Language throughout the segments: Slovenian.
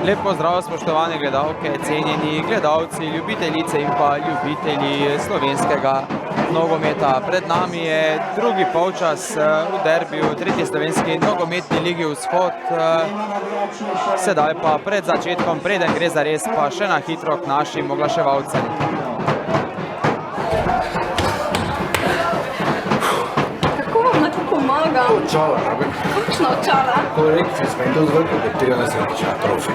Lep pozdrav, spoštovane gledalke, cenjeni gledalci, ljubiteljice in pa ljubitelji slovenskega nogometa. Pred nami je drugi polčas v derbiju tretji slovenski nogometni ligi Vzhod. Sedaj pa pred začetkom, preden gre zares, pa še na hitro k našim oglaševalcem. Kako vam lahko pomagam? Očala, rabim. Kakšna očala? Korekcijska in to z veliko bakterijala srediča, profi.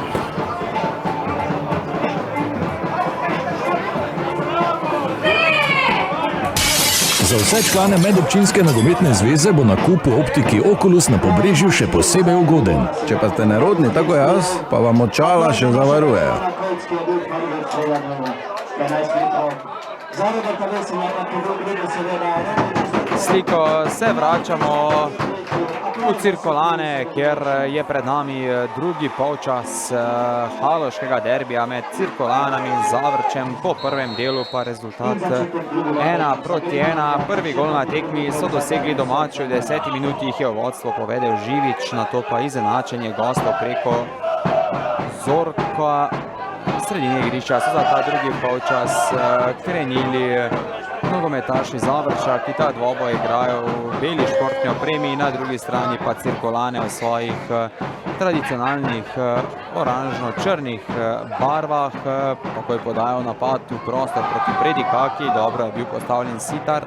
Za vse člane Medobčinske nogometne zveze bo nakup v optiki Oculus na Pobrežju še posebej ugoden. Če pa ste nerodni, tako jaz, pa vam očala še zavarujejo. Sliko se vračamo v Cirkulane, kjer je pred nami drugi polčas haloškega derbija med Cirkulanami in Zavrčem. Po prvem delu pa rezultat 1:1. Prvi gol na tekmi so dosegli domači, v 10 minuti jih je v vodstvo povedel Živič, nato pa izenačenje gostov preko Zorka. Sredine igrišča so za ta drugi polčas krenili nogometaši Zavrča, ki ta dvoboj igrajo v beli športni opremi, na drugi strani pa Cirkulane v svojih tradicionalnih oranžno-črnih barvah. Takoj podajo napad v prostor proti Predikaki, dobro je bil postavljen Sitar.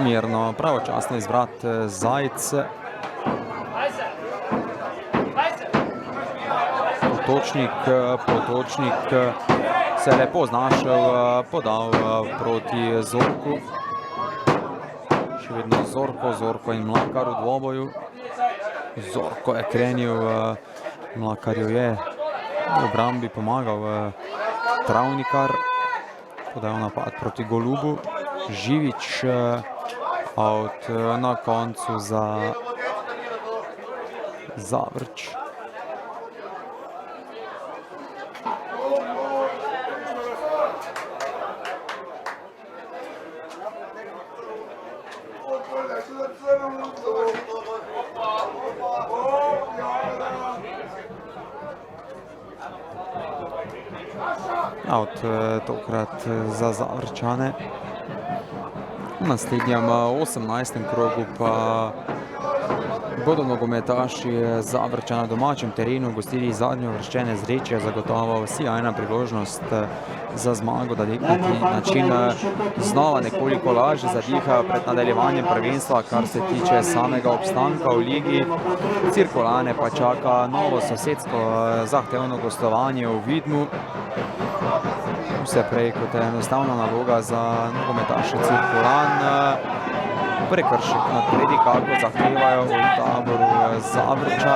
Mirno, pravočasno izbrat Zajc. Potočnik se je lepo znašel, podal proti Zorku. Še vedno Zorko in Mlakar v dvoboju. Zorko je krenil, Mlakarju je v obrambi pomagal Travnikar. Podal napad proti Golubu. Živič out na koncu za Zavrč. Out tokrat za Zavrčane. V naslednjem 18. krogu pa bodo nogometaši Zavrča na domačem terenu gostili zadnjo uvrščene Zreče, zagotovo sjajna priložnost za zmago, da neki način znova nekoliko lažje zadihajo pred nadaljevanjem prvenstva, kar se tiče samega obstanka v ligi. Cirkulane pa čaka novo sosedsko zahtevno gostovanje v Vidmu. Vse prej kot je enostavna naloga za nogometaše Cirkulan. Prekršek nad Predikako zahtevajo v taboru Zavrča.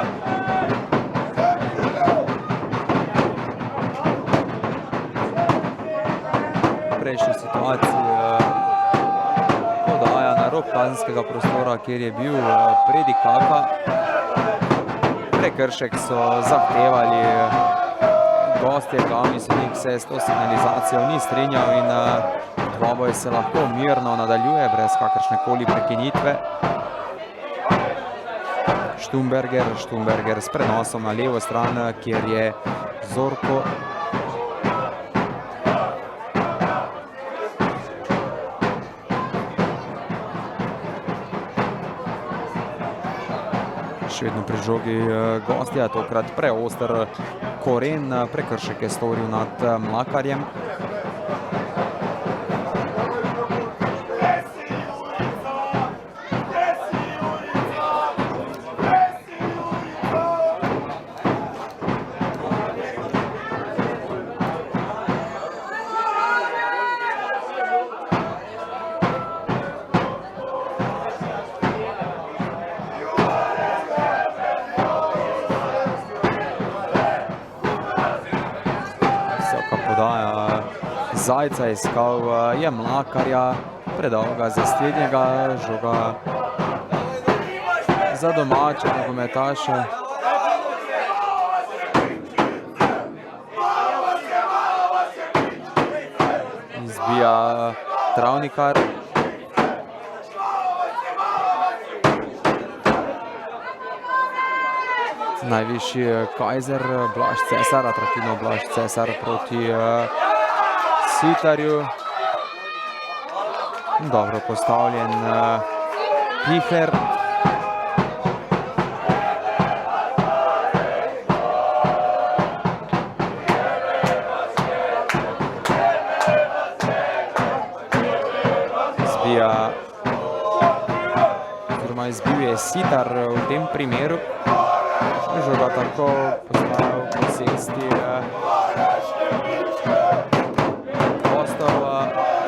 V prejšnji situaciji podaja na rob kazenskega prostora, kjer je bil Predikaka. Prekršek so zahtevali gostje, glavni sodnik se s to signalizacijo ni strinjal in dvoboj se lahko mirno nadaljuje brez kakršnekoli prekinitve. Štumberger s prenosom na levo stran, kjer je Zorko. Še vedno pri žogi gostja, tokrat preoster Koren, prekršek je storil nad Mlakarjem. Zajca iskal je Mlakarja, predal ga za slednjega, žoga za domače nogometaše. Izbija Travnikar. Najvišji Kajzer, Blaž Cesar, atraktivno Blaž Cesar proti Sitarju. Dobro postavljen Pihler. Zbija, oziroma izbil je Sitar v tem primeru. Žoga tako postavil posesti prostor,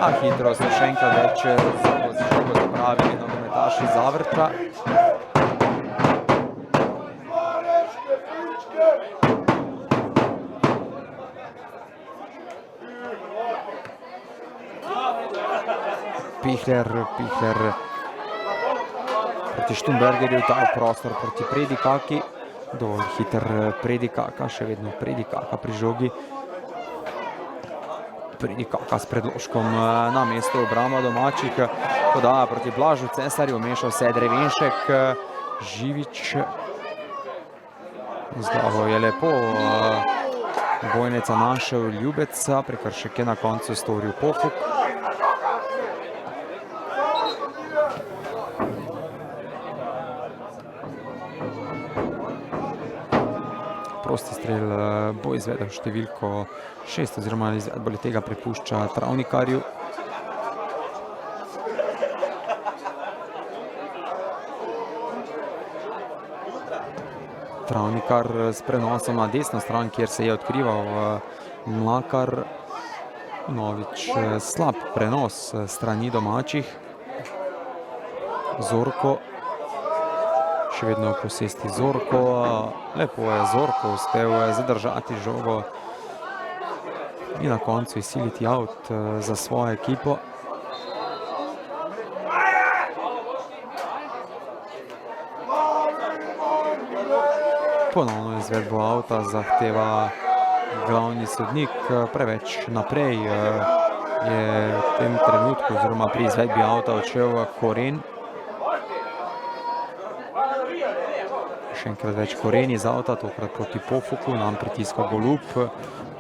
a hitro so še enkrat več žogo zapravili nogometaši Zavrča. Pihler proti Štumbergerju, ta prostor proti Predikaki. Dovolj hiter Predikaka, še vedno Predikaka pri žogi. Predikaka s predložkom na mesto obramba domačih. Podaja proti Blažu Cesarju, mešal se Drevenšek, Živič. Z glavo je lepo bojneca našel Ljubeca, prekršek je na koncu storil Pofuk. Prosti strel bo izvedel številko 6 oziroma izvedbo tega prepušča Travnikarju. Travnikar s prenosom na desno stran, kjer se je odkrival Mlakar. Novič slab prenos strani domačih. Zorko. Še vedno v posesti Zorko, lepo je Zorko uspel zadržati žogo in na koncu izsiliti out za svojo ekipo. Ponovno izvedbo outa zahteva glavni sodnik, preveč naprej je v tem trenutku oziroma pri izvedbi outa odšel Koren. Še enkrat več Koren iz avta, tokrat proti Pofuku, nam pritiska Golub.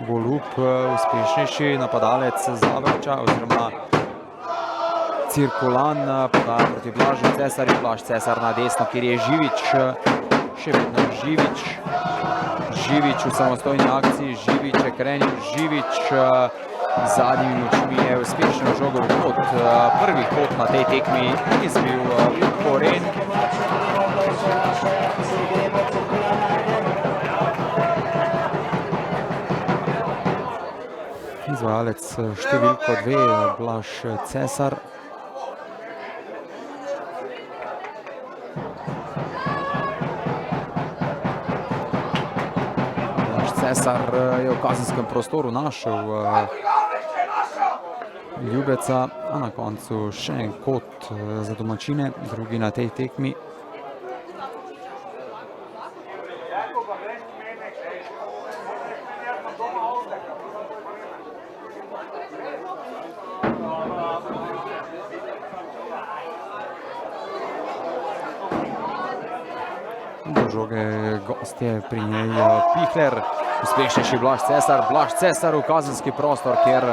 Golub, uspešnejši napadalec Zavrča oziroma Cirkulan, podaja proti Blažu Cesarju. Blaž Cesar na desno, kjer je Živič, še vedno Živič. Živič v samostojni akciji, Živič je krenil, Živič z zadnjimi močmi je uspešno žogo v kot. Prvi kot na tej tekmi izbil Koren. Izvajalec številko 2, Blaž Cesar. Blaž Cesar je v kazenskem prostoru našel Ljubeca, a na koncu še en kot za domačine, drugi na tej tekmi. Do žoge gostje pri njej Pihler, uspešnejši Blaž Cesar. Blaž Cesar v kazenski prostor, kjer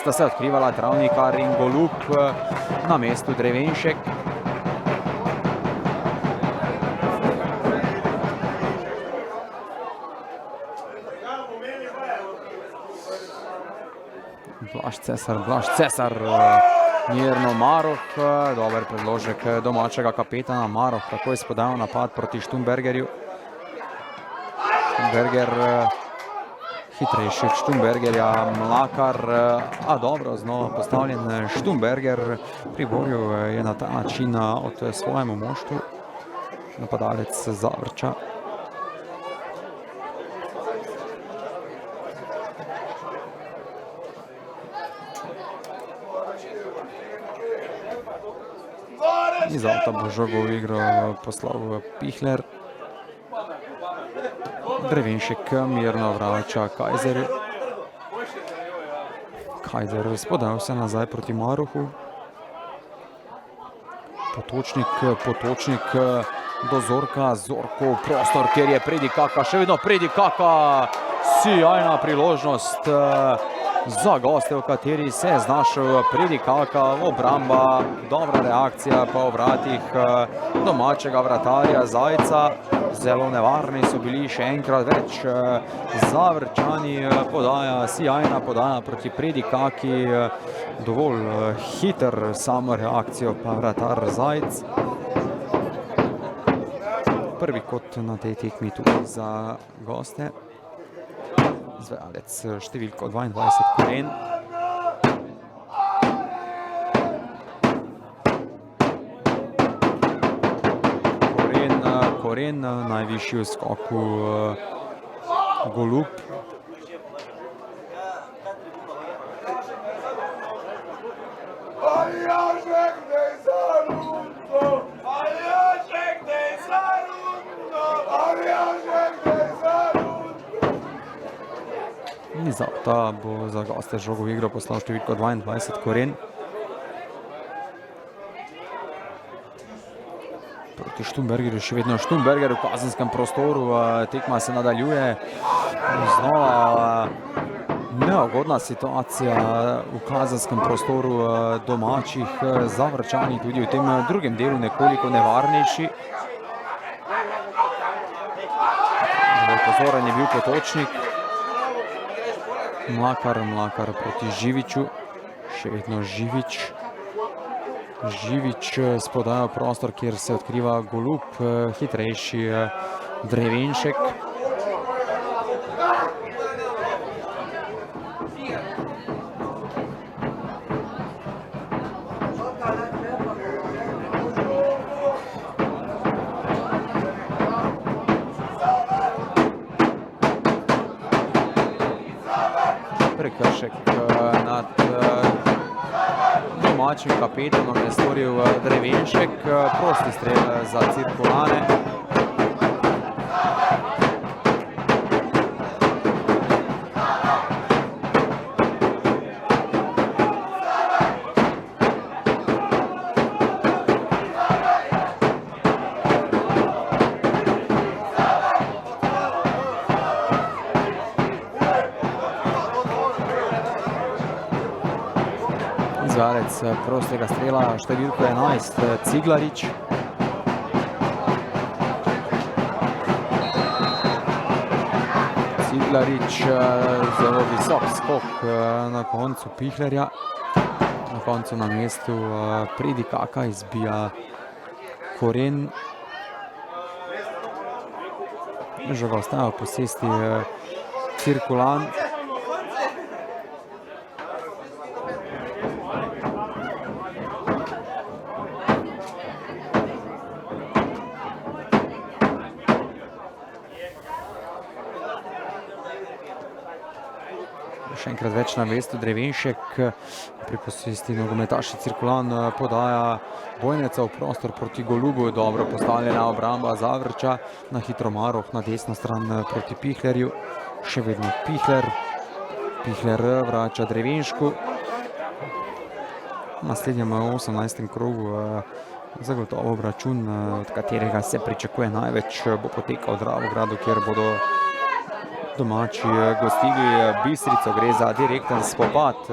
sta se odkrivala Travnikar in Golub, na mestu Drevenšek. Blaž Cesar, mirno Maroh, dober predložek domačega kapetana. Maroh takoj spodajal napad proti Štumbergerju. Štumberger hitrejši od Štumbergerja, Mlakar, a dobro znova postavljen Štumberger. Priboril je na ta način od svojemu moštvu napadalec Zavrča. Iz avta bo žogo v igro poslal Pihler. Drevenšek mirno vrača Kajzerju. Kajzer spodajal se nazaj proti Marohu. Potočnik do Zorka, Zorko prostor, kjer je Predikaka, še vedno Predikaka, sjajna priložnost za goste, v kateri se je znašel Predikaka, obramba, dobra reakcija pa v vratih domačega vratarja Zajca. Zelo nevarni so bili, še enkrat več Zavrčani, podaja, sjajna podaja proti Predikaki, dovolj hiter samo reakcijo pa vratar Zajc. Prvi kot na tej tekmi tudi za goste. Izvajalec številko 22 Koren. Koren, najvišji v skoku Golub. Iz avta bo za goste žogo v igro poslal številko 22 Koren. Proti Štumbergerju, še vedno Štumberger v kazenskem prostoru, tekma se nadaljuje. Znova neugodna situacija v kazenskem prostoru domačih, Zavrčani tudi v tem drugem delu nekoliko nevarnejši. Pozoren je bil Potočnik. Mlakar proti Živiču, še vedno Živič. Živič spodaja prostor, kjer se odkriva Golub, hitrejši Drevenšek. Prekršek nad domačim kapetanom je storil Drevenšek, prosti strel za Cirkulane. Izvajalec prostega strela številko 11 Ciglarič. Ciglarič, zelo visok skok na koncu Pihlerja. Na koncu na mestu Predikaka izbija Koren. Žoga ostaja v posesti Cirkulan. Še enkrat več na mestu Drevenšek, pri posesti nogometaši Cirkulan podaja Bojneca v prostor proti Golubu, dobro postavljena obramba Zavrča, na hitro Maroh na desno stran proti Pihlerju, še vedno Pihler, Pihler vrača Drevenšku. V naslednjem 18. krogu zagotovo obračun, od katerega se pričakuje največ, bo potekal v Dravogradu, kjer bodo domači gostili Bistrico. Gre za direkten spopad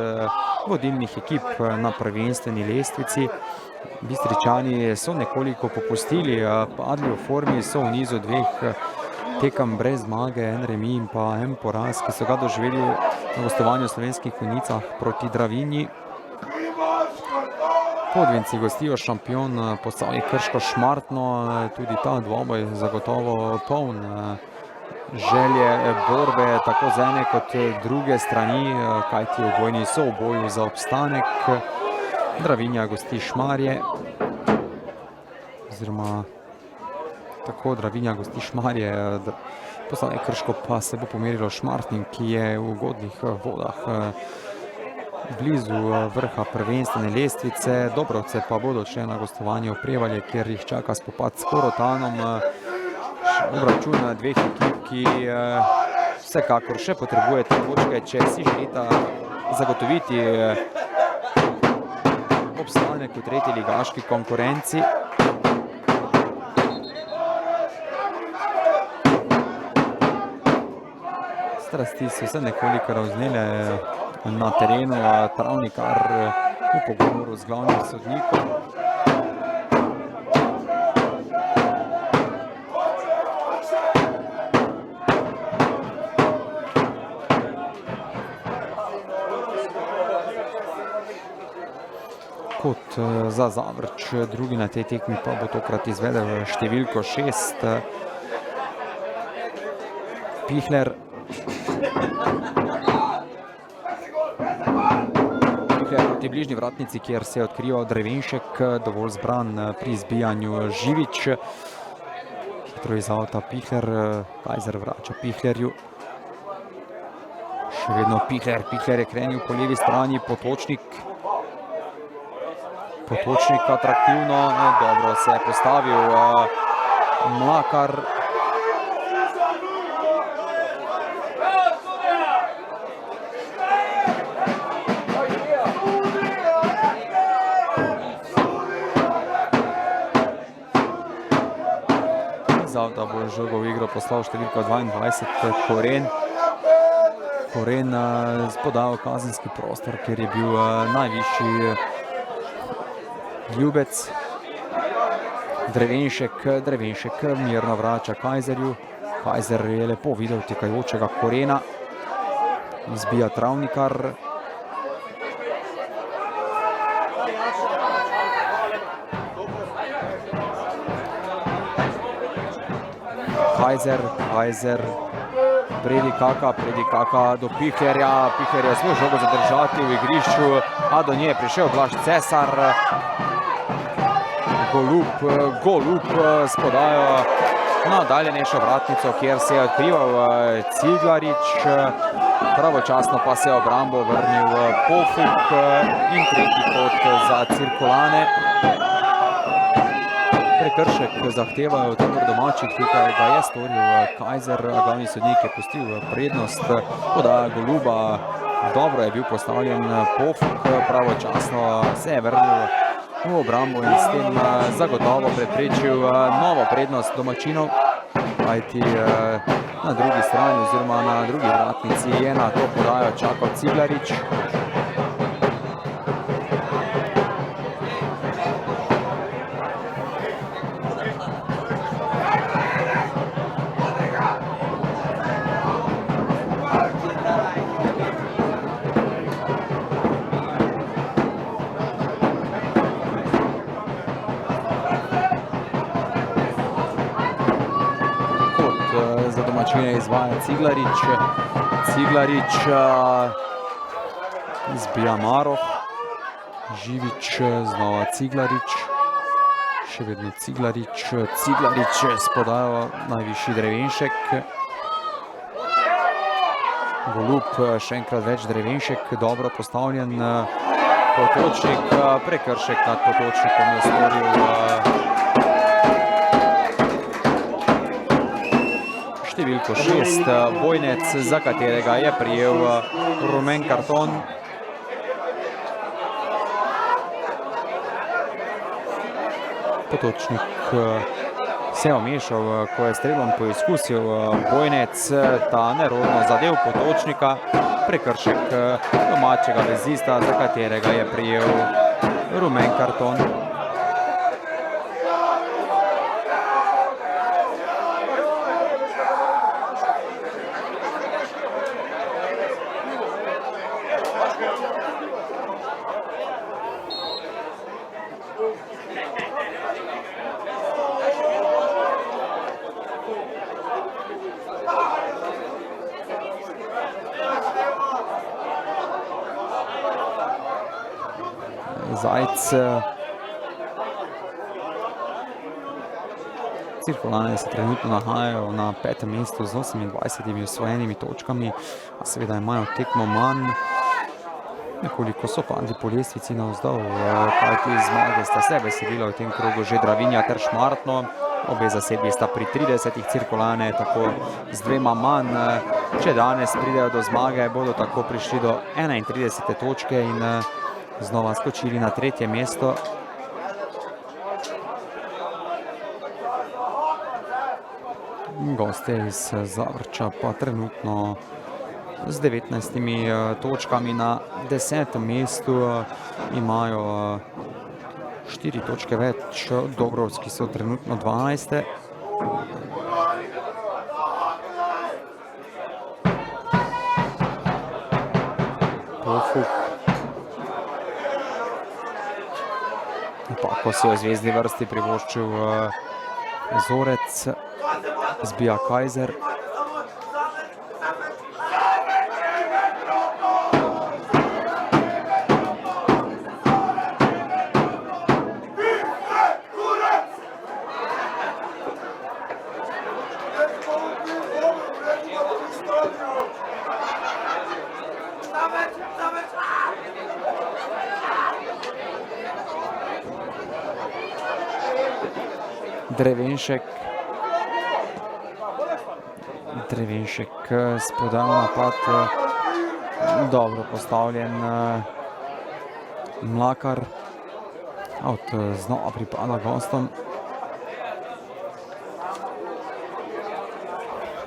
vodilnih ekip na prvenstveni lestvici. Bistričani so nekoliko popustili, padli v formi, so v nizu dveh tekem brez zmage, en remi in pa en poraz, ki so ga doživeli na gostovanju v Slovenskih Konjicah proti Dravinji. Podvinci gostijo šampion Posavje Krško Šmartno, tudi ta dvoboj zagotovo poln želje borbe tako z ene kot druge strani, kajti obojni so v boju za obstanek. Dravinja gosti Šmarje, oziroma tako Dravinja gosti Šmarje, Posavje Krško pa se bo pomerilo Šmartnim, ki je v ugodnih vodah blizu vrha prvenstvene lestvice. Dobrovce pa bodo šle na gostovanje v Prevalje, kjer jih čaka spopad s Korotanom. Obračun dveh ekip, ki vsekakor še potrebuje te točke, če si želita zagotoviti obstanek v tretji ligaški konkurenci. Strasti so se nekoliko razvnele na terenu, Travnikar v pogovoru z glavnim sodnikom. Kot za Zavrč, drugi na tej tekmi pa bo tokrat izvedel številko 6. Pihler. Pihler proti bližnji vratnici, kjer se je odkrival Drevenšek, dovolj zbran pri izbijanju Živič. Hitro iz avta Pihler, Kajzer vrača Pihlerju. Še vedno Pihler, Pihler je krenil po levi strani, Potočnik. Potočnik atraktivno, dobro se je postavil, Mlakar. Zavda bo žogo v igro poslal številko 22, Koren. Koren spodal kazenski prostor, ker je bil najvišji Ljubec. Drevenšek mirno vrača Kajzerju. Kajzer je lepo videl tekajočega Korena. Izbija Travnikar. Kajzer. Predikaka do Pihlerja. Pihler je svoj žogo zadržati v igrišču, a do nje je prišel Blaž Cesar. Golub s podajo na daljnejšo vratnico, kjer se je odkrival Ciglarič. Pravočasno pa se je obrambo vrnil Pofuk in tretji kot za Cirkulane. Prekršek zahtevajo takor domačih, tukaj ga je storil Kajzer, glavni sodnik je pustil prednost, podaja Goluba, dobro je bil postavljen Pofuk, pravočasno se je vrnil v obrambo in s tem zagotovo preprečil novo prednost domačinov, kajti na drugi strani oziroma na drugi vratnici je na to podajo čakal Ciglarič. Izvaja Ciglarič, izbija Maroh, Živič, znova Ciglarič, še vedno Ciglarič spodajo najvišji Drevenšek. Golub, še enkrat več Drevenšek, dobro postavljen Potočnik, prekršek nad Potočnikom je storil številko 6, Vojnec, za katerega je prijel rumen karton. Potočnik se je omešal, ko je strelom poizkusil Vojnec, ta nerodno zadev Potočnika, prekršek domačega vezista, za katerega je prijel rumen karton. Zajc. Cirkulane se trenutno nahajajo na 5. mestu z 28 osvojenimi točkami, a seveda imajo tekmo manj. Nekoliko so padli po lestvici navzdol, kajti zmage sta se veselila v tem krogu že Dravinja ter Šmartno. Obe zasedbi sta pri 30, Cirkulane tako z 2 manj. Če danes pridejo do zmage, bodo tako prišli do 31. točke in znova skočili na 3. mesto. Goste iz Zavrča pa trenutno z 19 točkami na 10. mestu, imajo 4 točke več od Dobrovc, ki so trenutno 12. Profuk. Pa, ko si v zvezdni vrsti privoščil Zorec, zbija Kajzer. Drevenšek spodal napad, dobro postavljen Mlakar, znova pripada gostom.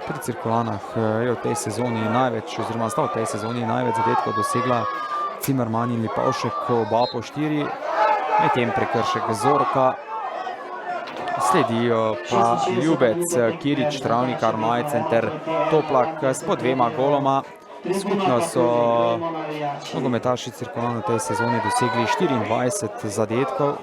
Pri Cirkulanah je v tej sezoni največ, oziroma sta v tej sezoni največ zadetkov dosegla Cimerman in Lipovšek, oba po 4, medtem prekršek Zorka. Sledijo pa Ljubec, Kirič, Travnikar, Majcen ter Toplak s po 2 goloma. Skupno so nogometaši Cirkulanov v tej sezoni dosegli 24 zadetkov.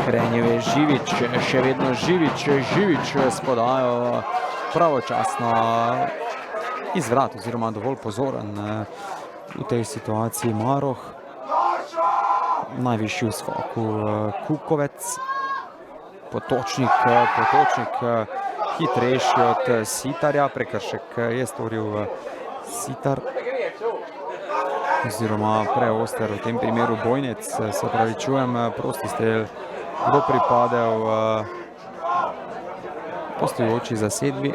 Krenil je Živič, še vedno Živič s podajo pravočasno iz vrat, oziroma dovolj pozoren v tej situaciji Maroh. Najvišji v skoku Kukovec, Potočnik hitrejši od Sitarja, prekršek je storil Sitar, oziroma preoster v tem primeru Bojnec, se opravičujem, prosti strel bo pripadel postojoči zasedbi.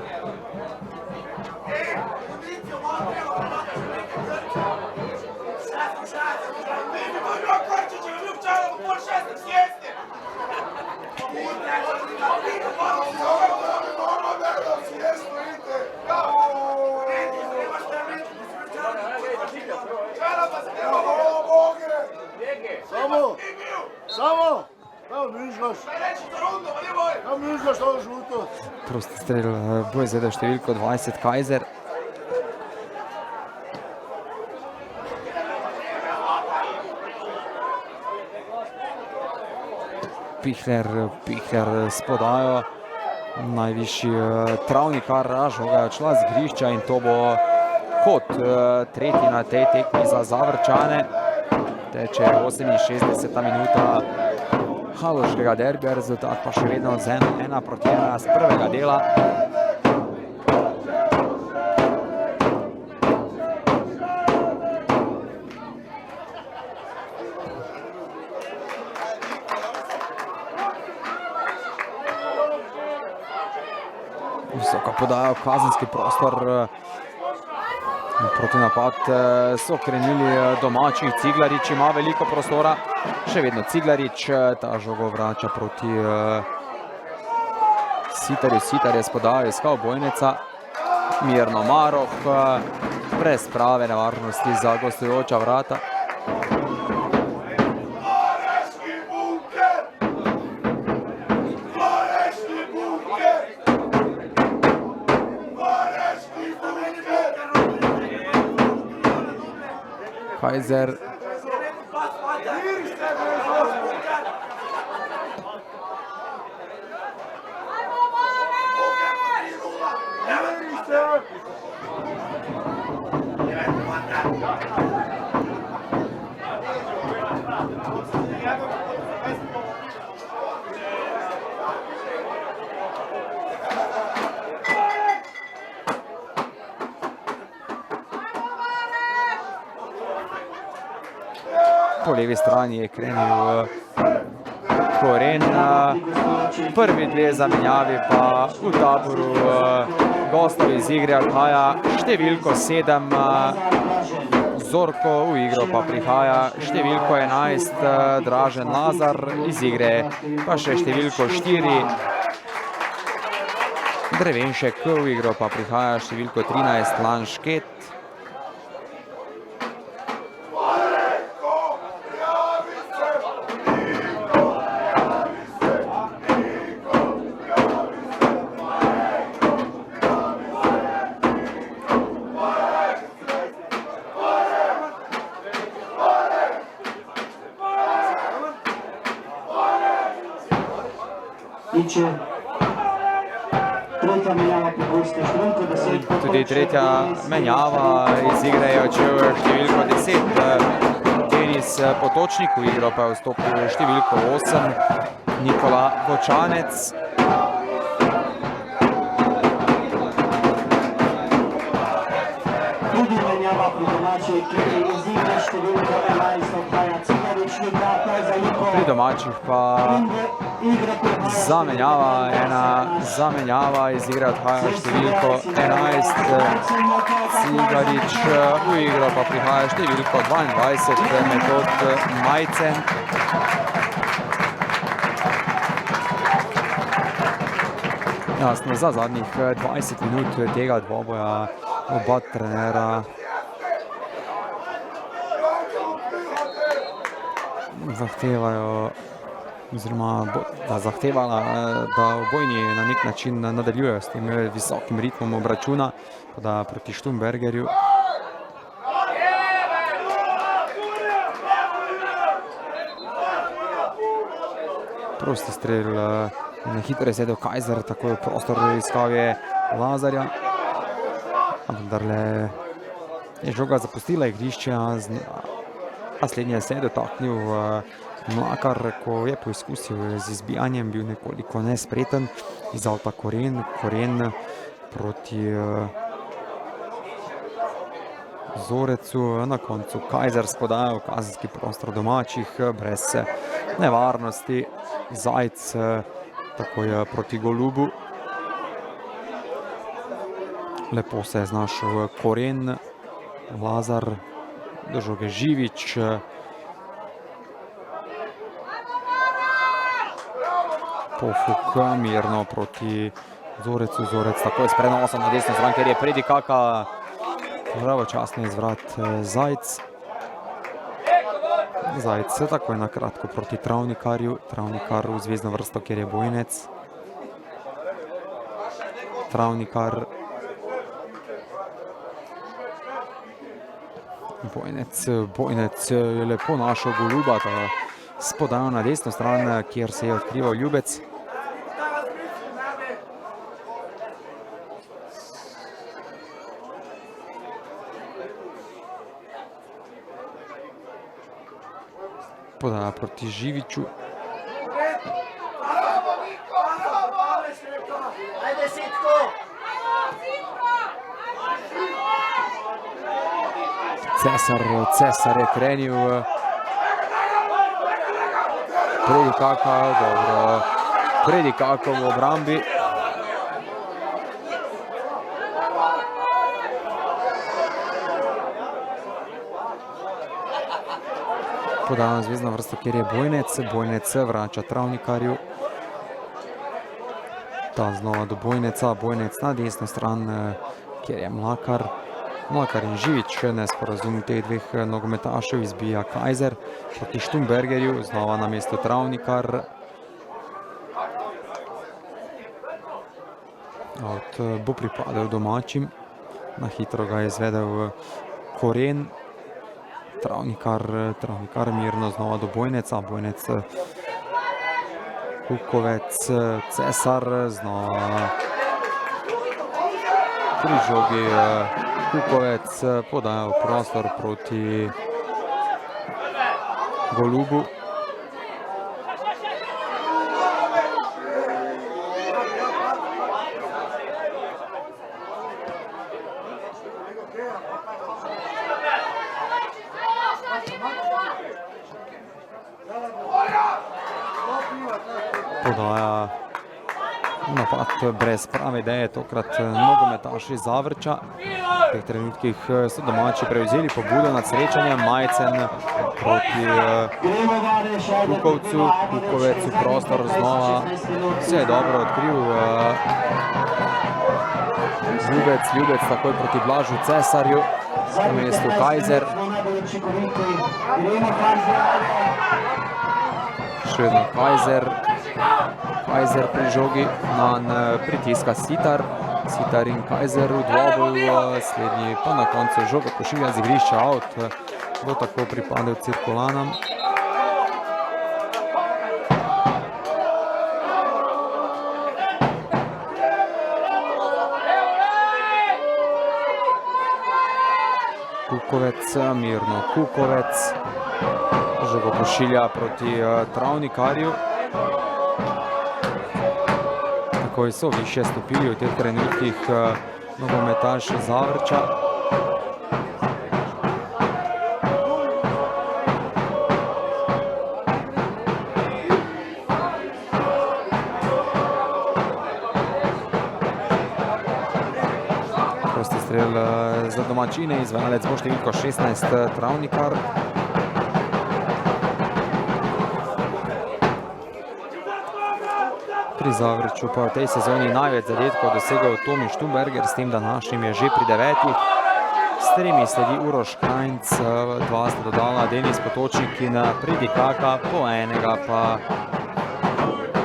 Prosti strel bo izvedel številko 20 Kajzer. Pihler s podajo, najvišji Travnikar, žoga je odšla z igrišča in to bo kot tretji na tej tekmi za Zavrčane. Teče 68. minuta haloškega derbija, rezultat pa še vedno z 1:1 z prvega dela. Visoka podaja v kazenski prostor. Proti napad so krenili domači, Ciglarič ima veliko prostora, še vedno Ciglarič, ta žogo vrača proti Sitarju, Sitar je s podajo iskal Bojneca, mirno Maroh, brez prave nevarnosti za gostujoča vrata. Kajzer. Po levi strani je krenil Koren. Prvi dve zamenjavi pa v taboru gostov iz igre odhaja številko 7 Zorko, v igro pa prihaja številko 11 Dražen Lazar, iz igre pa še številko 4 Drevenšek, v igro pa prihaja številko 13 Lanšket. Tudi tretja menjava, iz igre je odšel številko 10 Denis Potočnik, v igro pa je vstopil številko 8 Nikola Kočanec. Tudi menjava pri domači ekipi, iz igre številko 11 odhaja Cimeričnik, Pri domačih pa zamenjava, iz igre odhaja številko 11 Cigarič, v igro pa prihaja številko 22 Metod Majcen. Jasno, za zadnjih 20 minut tega dvoboja oba trenera zahtevajo oziroma zahtevala, da obojni na nek način nadaljujejo s tem visokim ritmom obračuna, da proti Štumbergerju. Prosti strel, na hitro je sedel Kajzer, tako je prostor iskal je Lazarja. Vendarle je žoga zapustila igrišče, a slednje se je dotaknil Mlakar, ko je poizkusil z izbijanjem, bil nekoliko nespreten, izdal pa Koren proti Zorecu, na koncu Kajzer spodajal kazenski prostor domačih, brez nevarnosti, Zajc takoj proti Golubu. Lepo se je znašel Koren, Lazar, do žoge Živič. Pofuk mirno proti Zorecu, Zorec takoj s prenosom na desno stran, ker je Predikaka pravočasno izvrat Zajc. Zajc takoj na kratko proti Travnikarju, Travnikar v zvezdno vrsto, kjer je Bojnec. Travnikar, Bojnec je lepo našel Goluba, spodajal na desno stran, kjer se je odkrival Ljubec. Podaja proti Živiču. Cesar je krenil. Predikaka, dobro. Predikaka v obrambi. Podajal zvezdno vrsto, kjer je Bojnec. Bojnec vrača Travnikarju. Ta znova do Bojneca. Bojnec na desno stran, kjer je Mlakar. Mlakar in Živič, nesporazum teh dveh nogometašev, izbija Kajzer proti Štumbergerju, znova na mesto Travnikar. Bo pripadel domačim, na hitro ga je izvedel Koren. Travnikar mirno znova do Bojneca, Bojnec, Kukovec, Cesar, znova pri žogi Kukovec, podajal prostor proti Golubu. podaja napad brez prave ideje, tokrat nogometaši Zavrča. V teh trenutkih so domači prevzeli pobudo nad srečanjem. Majcen proti Kukovcu, Kukovec v prostor znova, vse je dobro odkril. Ljubec takoj proti Blažu Cesarju, v mestu Kajzer. Še vedno Kajzer pri žogi, nanj pritiska Sitar in Kajzer v dvoboju, slednji pa na koncu žoga pošilja z igrišča out, bo tako pripadel Cirkulanam. Kukovec, mirno Kukovec, žogo pošilja proti Travnikarju. Takoj so više stopili v teh trenutkih nogometaši Zavrča. Prosti strel za domačine, izvajalec bo številko 16 Travnikar. Pri Zavrču pa v tej sezoni največ zadetkov dosegel Tomi Štumberger, s tem današnjim je že pri 9. S 3 sledi Uroš Krajnc, 2 sta dodala Denis Potočnik in Pridikaka, po enega pa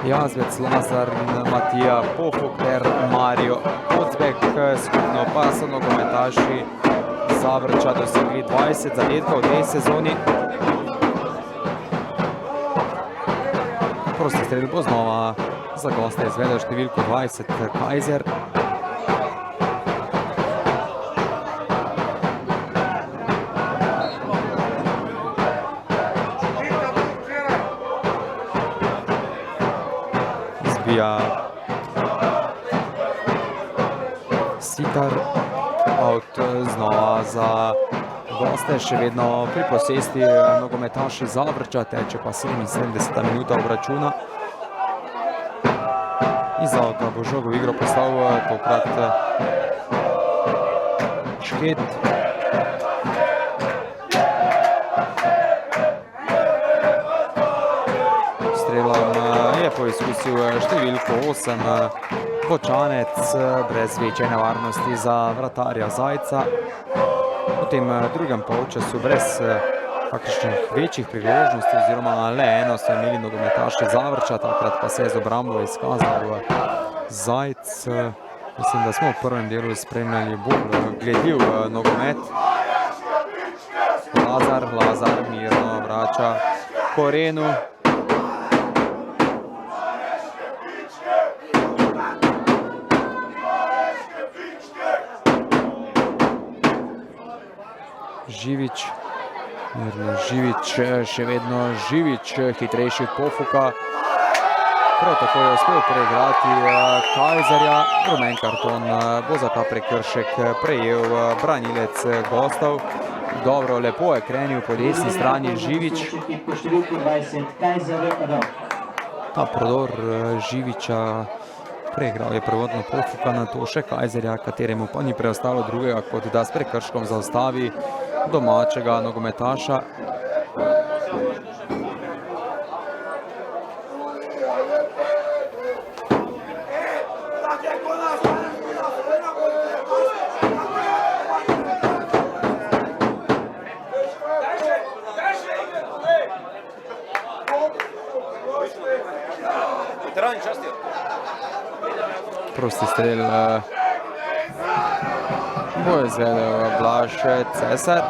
Jazbec, Lazar in Matija Pofuk ter Mario Kocbek. Skupno pa so nogometaši Zavrča dosegli 20 zadetkov v tej sezoni. Prosti strel bo znova za goste izvedel številko 20 Kajzer. Zbija Sitar, out znova za goste, še vedno pri posesti nogometaši Zavrča, teče pa 77. minuta obračuna. Iz avta bo žogo v igro poslal tokrat Šket. Strelom je poizkusil številko 8 Vočanec, brez večje nevarnosti za vratarja Zajca. V tem drugem polčasu brez kakšnih večjih priložnosti, oziroma le eno so imeli nogometaši Zavrča, takrat pa se je z obrambo izkazal Zajc. Mislim, da smo v prvem delu spremljali bolj gledljiv nogomet. Lazar mirno vrača Korenu. Živič, še vedno Živič, hitrejši od Pofuka. Prav tako je uspel preigrati Kajzerja. Rumen karton bo za ta prekršek prejel branilec gostov. Dobro, lepo je krenil po desni strani Živič. Ta prodor Živiča preigral je prvotno Pofuka, nato še Kajzerja, kateremu pa ni preostalo drugega, kot da s prekrškom zaustavi domačega nogometaša. Prosti strel bo izvedel Blaž Cesar.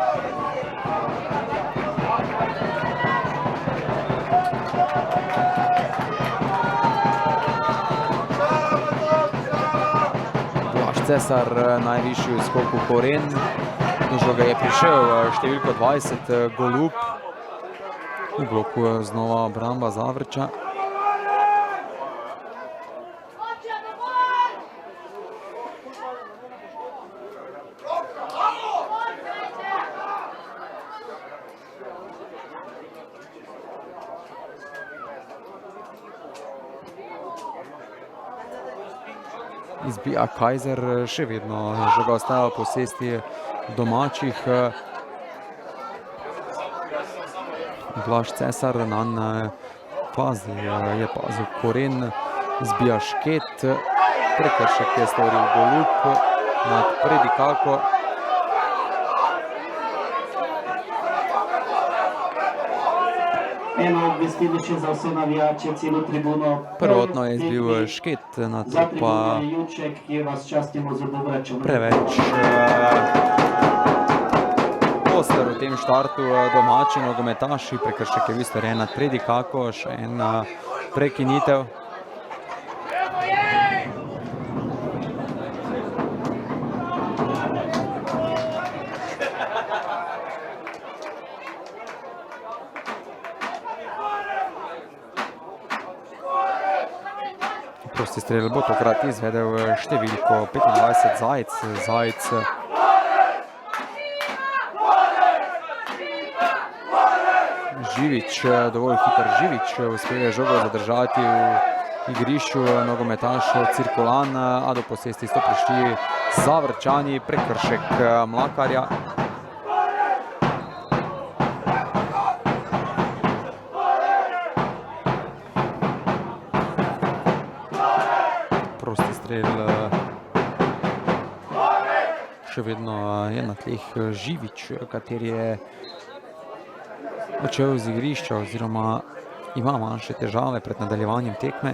Blaž Cesar najvišji v skoku Koren. Do žoga je prišel številko 20 Golub. V bloku znova obramba Zavrča. izbija Kajzer, še vedno žoga ostaja v posesti domačih. Blaž Cesar nanj je pazil Koren, izbija Šket, prekršek je storil Golub nad Predikako. Eno obvestilo še za vse navijače, celo tribuno. Prvotno je izbil Šket, na to pa Juček, ki vas častimo z obračunom. preveč oster v tem štartu domači nogometaši. Prekršek je bil storjen nad Predikako, še en prekinitev. Prosti strel bo tokrat izvedel številko 25 Zajc. Živič, dovolj hiter Živič, uspel je žogo zadržati v igrišču nogometaš Cirkulan, a do posesti so prišli Zavrčani, prekršek Mlakarja. Prosti strel še vedno je na tleh Živič, kateri je odšel z igrišča oziroma ima manjše težave pred nadaljevanjem tekme.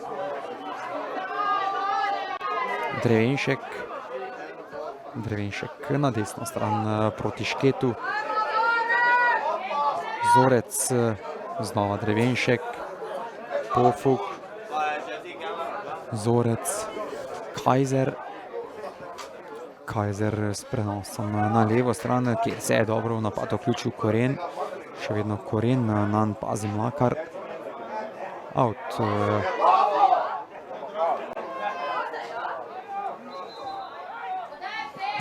Drevenšek na desno stran proti Šketu. Zorec, znova Drevenšek, Pofuk, Zorec, Kajzer s prenosom na levo stran, kjer se je dobro v napad vključil Koren. Še vedno Koren, nanj pazi Mlakar. Out.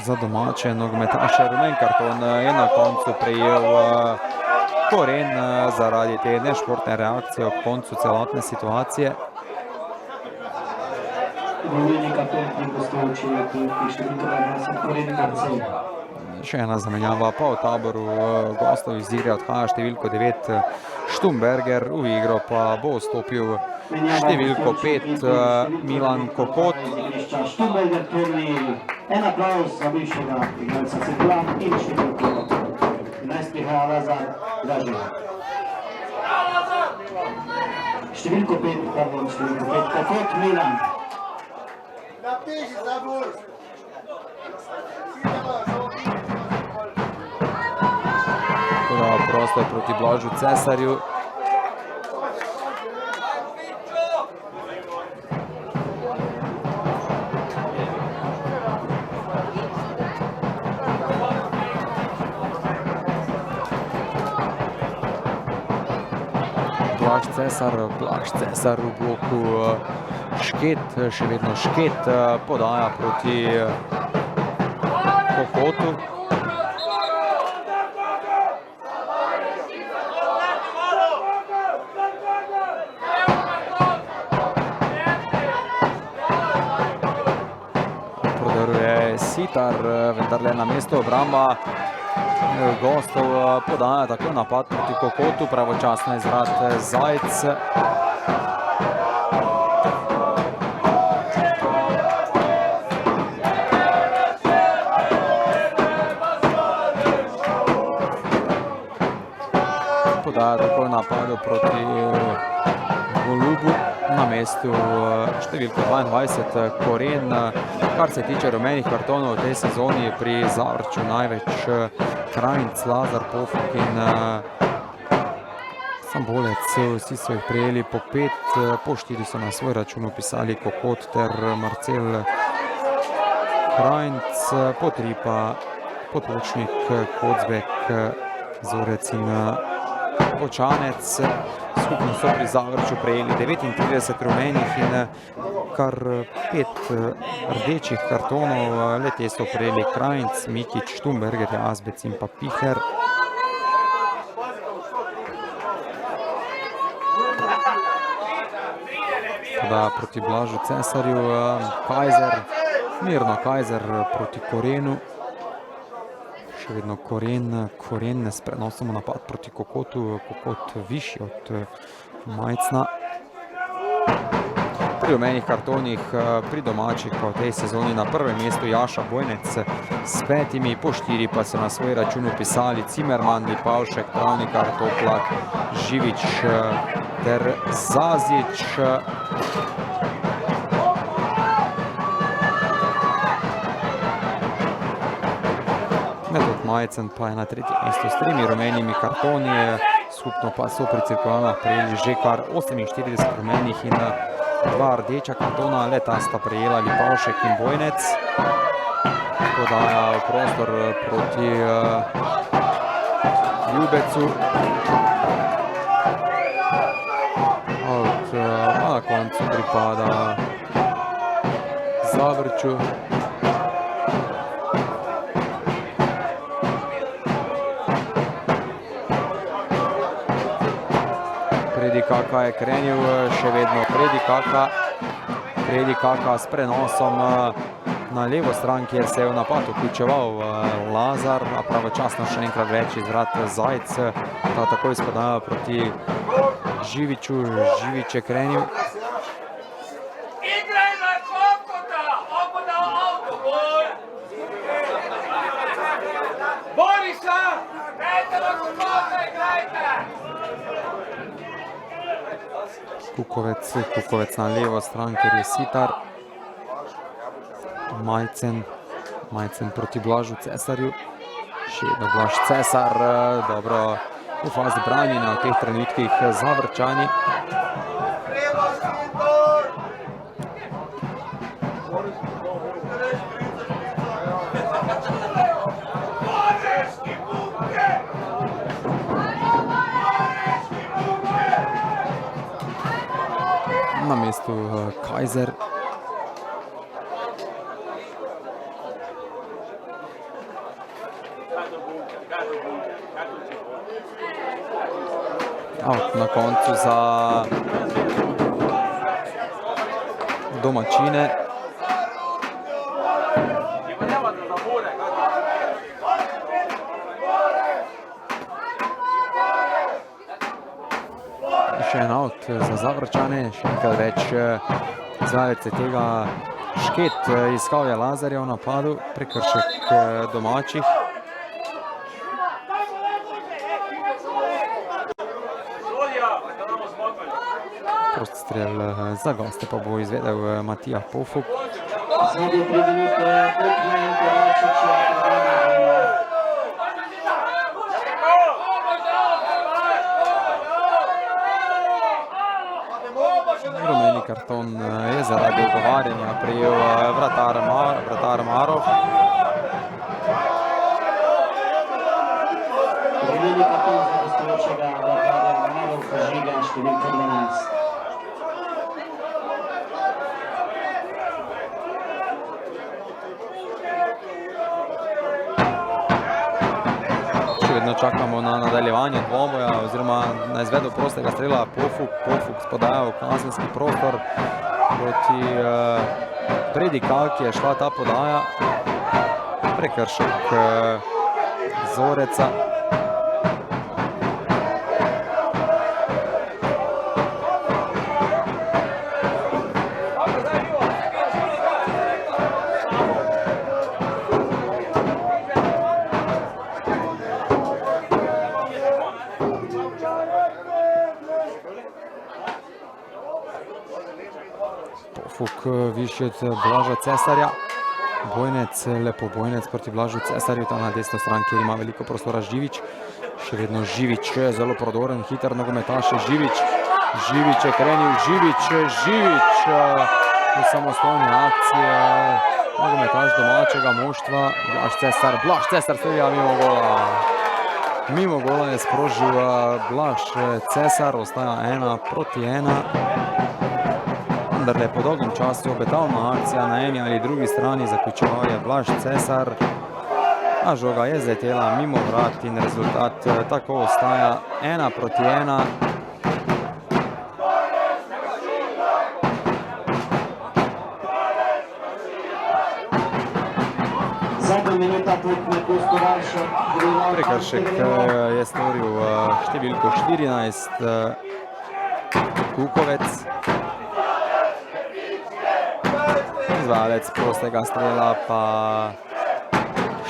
Za domače nogometaše rumen karton je na koncu prejel Koren zaradi te nešportne reakcije ob koncu celotne situacije. Rumeni karton pri gostujoči ekipi številka 20 Koren Marcel. Še ena zamenjava pa v taboru gostov iz igre odhaja številko 9 Štumberger, v igro pa bo vstopil številko 5 Milan Kokot. Štumberger turni, en aplauz za bivšega igralca Cirkulan in številko 11 prihaja Lazar Dražin. Številko 5 Kokot Milan. Prostor proti Blažu Cesarju. Blaž Cesar v bloku Šket, še vedno Šket podaja proti Kokotu. Sitar, vendarle na mesto obramba gostov podaja tako napad proti Kokotu, pravočasno izvrat Zajc. Podaja tako napadu proti Golubu. Na mestu številko 22 Koren. Kar se tiče rumenih kartonov v tej sezoni, pri Zavrču največ Krajnc, Lazar, Pofuk in Sambolec. Vsi so jih prejeli po 5, po 4 so na svoj račun upisali Kokot ter Marcel Krajnc, po 3 pa Potočnik, Kocbek, Zorec in Počanec. Skupno so pri Zavrču prejeli 39 rumenih in kar 5 rdečih kartonov. Le-te so prejeli Krajnc, Mikić, Štumberger, Jazbec in pa Piher. Podaja proti Blažu Cesarju, Kajzer. Mirno Kajzer proti Korenu. Še vedno Koren s prenosom v napad proti Kokotu. Kokot višji od Majcna. Pri rumenih kartonih pri domačih pa v tej sezoni na prvem mestu Jaša Bojnec s 5, po 4 pa so na svoj račun upisali Cimerman, Lipavšek, Travnikar, Toplak, Živič ter Zazič. Metod Majcen pa je na 3. mestu s 3 rumenimi kartoni, skupno pa so pri cirkulanah prejeli že kar 48 rumenih in 2 rdeča kartona, leta sta prejela Lipavšek in Bojnec. Podaja v prostor proti Ljubecu. Na koncu pripada Zavrču. Predikaka je krenil, še vedno Predikaka s prenosom na levo stran, kjer se je v napad vključeval Lazar, a pravočasno še enkrat več iz vrat Zajc, ta takoj spodaja proti Živiču. Živič je krenil. Kukovec na levo stran, ker je Sitar. Majcen proti Blažu Cesarju. Še vedno Blaž Cesar, dobro v fazi branjenja v teh trenutkih Zavrčani. Na mestu Kajzer. Na koncu za domačine. Še en out za Zavrčane, še nekaj več izvajalec tega Šket, iskal je Lazarja v napadu, prekršek domačih. Prost strel za goste pa bo izvedel Matija Pofuk. Rumeni karton je zaradi ugovarjanja prejel vratar Marov. Rumeni karton za gostujočega vratarja Marov, Žiga, številka 12. Čakamo na nadaljevanje dvoboja oziroma na izvedbo prostega strela. Pofuk spodaja v kazenski prostor proti Predikaki je šla ta podaja. Prekršek Zoreca. Višji od Blaža Cesarja. Lepo Bojnec proti Blažu Cesarju, tam na desno stran, kjer ima veliko prostora Živič. Še vedno Živič, zelo prodoren, hiter nogometaš je Živič. Živič je krenil, Živič v samostojni akciji. Nogometaš domačega moštva, Blaž Cesar strelja mimo gola. Mimo gola je sprožil Blaž Cesar, ostaja 1-1. Vendarle po dolgem času obetavna akcija na eni ali drugi strani, zaključeval je Blaž Cesar, a žoga je zletela mimo vrat in rezultat tako ostaja 1-1. minuta tekme Pustovalšek. Prekršek je storil številko 14 Kukovec. Izvajalec prostega strela pa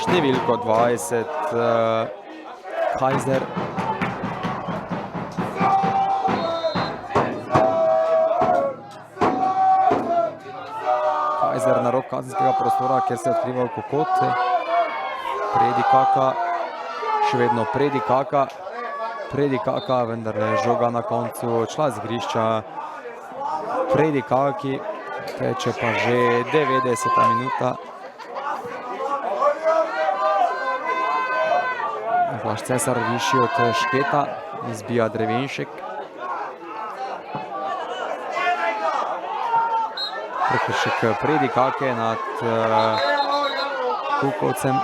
številko 20 Kajzer. Kajzer na rob kazenskega prostora, kjer se je odkrival Kokot. Predikaka, še vedno Predikaka, vendar je žoga na koncu odšla z igrišča. Predikaki, teče pa že 90. minuta. Blaž Cesar višji od Šketa, izbija Drevenšek. Prekršek Predikake nad Kukovcem.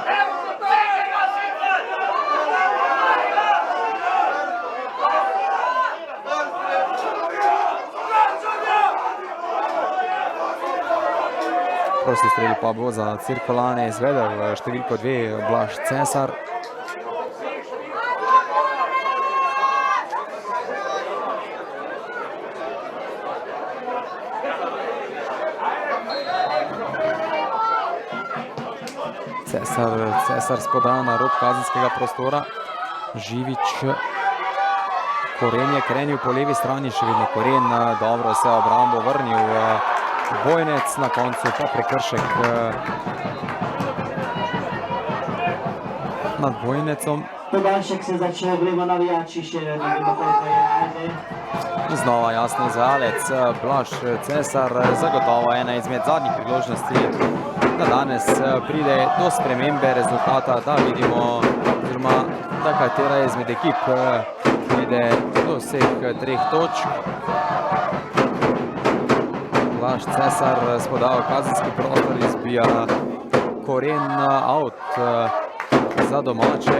Prosti strel pa bo za Cirkolane izvedel številko 2 Blaž Cesar. Cesar spodal na rob kazenskega prostora. Živič. Koren je krenil po levi strani, še vedno Koren dobro se obrambo vrnil. Vojnec na koncu pa prekršek nad Vojnecom. Tobašek se začel, vlevo navijači še vidimo, koliko je ajde. Znova jasni izvajalec Blaž Cesar, zagotovo ena izmed zadnjih priložnosti, da danes pride do spremembe rezultata, da vidimo, oziroma da katera izmed ekip pride do vseh 3 točk. Blaž Cesar spodal kazenski prostor, izbija Koren out za domače.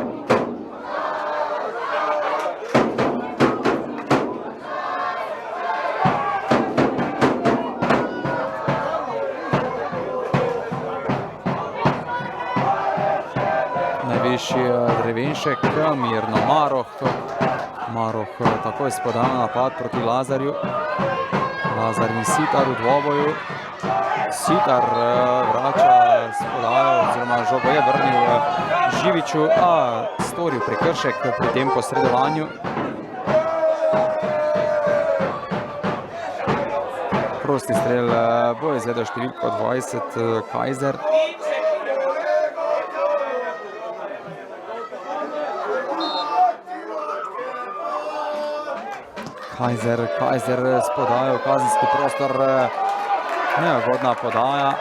Najvišji Drevenšek, mirno Maroh takoj spodal napad proti Lazarju. Lazar in Sitar v dvoboju. Sitar vrača spodajo, oziroma žogo je vrnil Živiču, a storil prekršek pri tem posredovanju. Prosti strel bo izvedel številko 20 Kajzer. Kajzer spodajo kazenski prostor, neugodna podaja,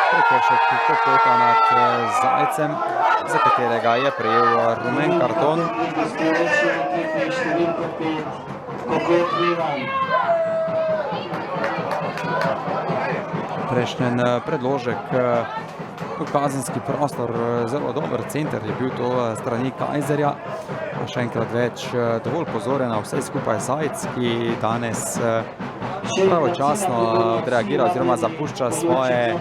prekršek Kokota nad Zajcem, za katerega je prejel rumen karton. Prejšnjen predložek v kazenski prostor, zelo dober center je bil to strani Kajzerja. Še enkrat več, dovolj pozoren na vse skupaj Zajc, ki danes pravočasno odreagira oziroma zapušča svoja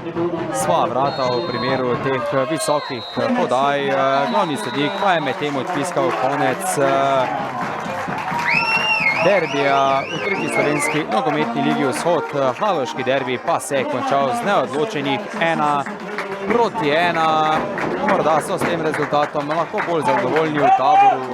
vrata v primeru teh visokih podaj. Glavni sodnik pa je med tem odpiskal konec derbija v tretji slovenski nogometni ligi Vzhod. Haloški derbi pa se je končal z neodločenih 1-1. Morda so s tem rezultatom lahko bolj zadovoljni v taboru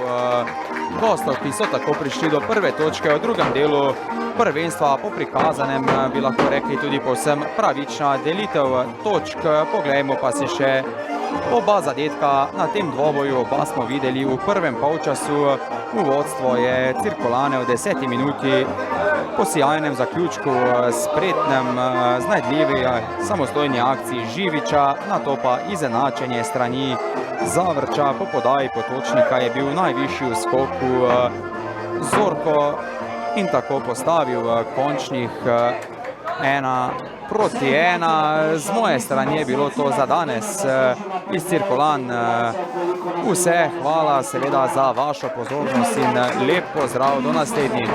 gostov, ki so tako prišli do prve točke v drugem delu prvenstva. Po prikazanem bi lahko rekli tudi povsem pravična delitev točk. Poglejmo pa si še oba zadetka na tem dvoboju. Oba smo videli v prvem polčasu. V vodstvo je Cirkolane v 10. minuti po sijajnem zaključku, spretnem, znajdljivi, samostojni akciji Živiča, nato pa izenačenje strani Zavrča. Po podaji Potočnika je bil najvišji v skoku Zorko in tako postavil končnih 1-1. Z moje strani je bilo to za danes iz Cirkolan vse. Hvala seveda za vašo pozornost in lep pozdrav do naslednjič.